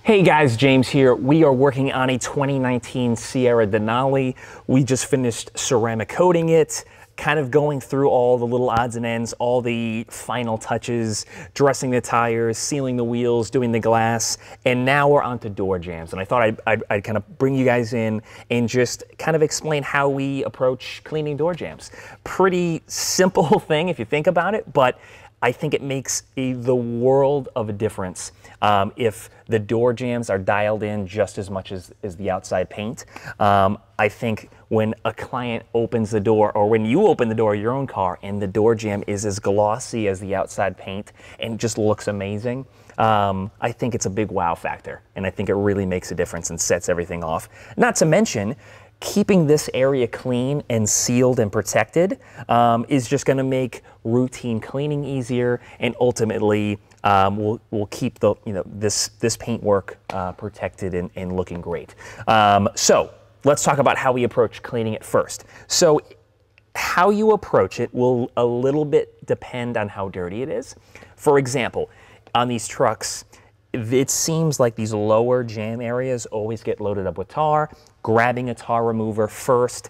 Hey guys, James here. We are working on a 2019 Sierra Denali. We just finished ceramic coating it, kind of going through all the little odds and ends, all the final touches, dressing the tires, sealing the wheels, doing the glass, and now we're on to door jambs. And I thought I'd kind of bring you guys in and just kind of explain how we approach cleaning door jambs. Pretty simple thing if you think about it, but I think it makes the world of a difference if the door jambs are dialed in just as much as the outside paint. I think when a client opens the door, or when you open the door of your own car and the door jamb is as glossy as the outside paint and just looks amazing, I think it's a big wow factor, and I think it really makes a difference and sets everything off. Not to mention, keeping this area clean and sealed and protected is just going to make routine cleaning easier, and ultimately will keep the this paintwork protected and looking great. So let's talk about how we approach cleaning it first. So how you approach it will a little bit depend on how dirty it is. For example, on these trucks, it seems like these lower jam areas always get loaded up with tar. Grabbing a tar remover first,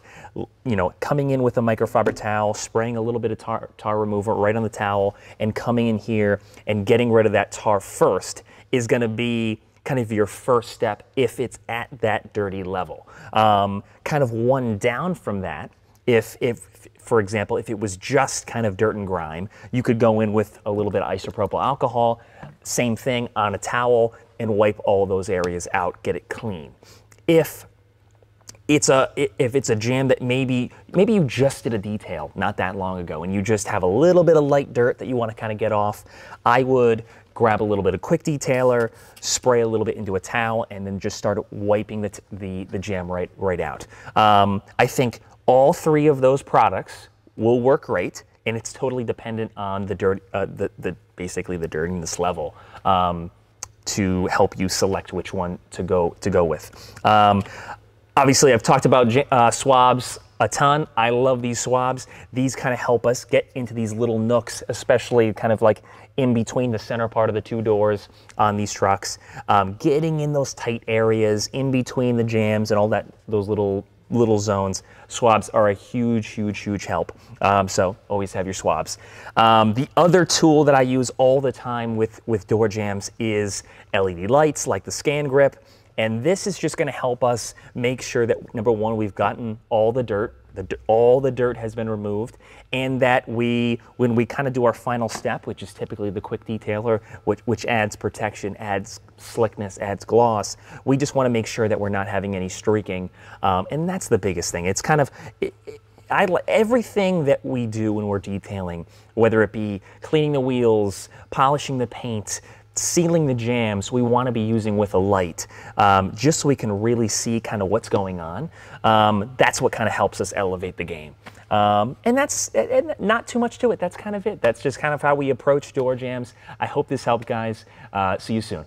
coming in with a microfiber towel, spraying a little bit of tar remover right on the towel, and coming in here and getting rid of that tar first is going to be kind of your first step if it's at that dirty level. Kind of one down from that, if for example, if it was just kind of dirt and grime, you could go in with a little bit of isopropyl alcohol, same thing on a towel, and wipe all those areas out, get it clean. If it's a jam that maybe you just did a detail not that long ago and you just have a little bit of light dirt that you want to kind of get off, I would grab a little bit of quick detailer, spray a little bit into a towel, and then just start wiping the jam right out. I think all three of those products will work great, and it's totally dependent on the dirt, basically the dirtiness level, to help you select which one to go with. Obviously, I've talked about swabs a ton. I love these swabs. These kind of help us get into these little nooks, especially kind of like in between the center part of the two doors on these trucks. Getting in those tight areas, in between the jams and all that, those little zones. Swabs are a huge help. So always have your swabs. The other tool that I use all the time with door jams is LED lights, like the Scan Grip. And this is just going to help us make sure that, number one, we've gotten all the dirt, all the dirt has been removed, and that when we kind of do our final step, which is typically the quick detailer, which adds protection, adds slickness, adds gloss, we just want to make sure that we're not having any streaking. And that's the biggest thing. It's kind of, everything that we do when we're detailing, whether it be cleaning the wheels, polishing the paint, sealing the jams, we want to be using with a light, just so we can really see kind of what's going on. That's what kind of helps us elevate the game. And that's not too much to it. That's kind of it. That's just kind of how we approach door jams. I hope this helped, guys. See you soon.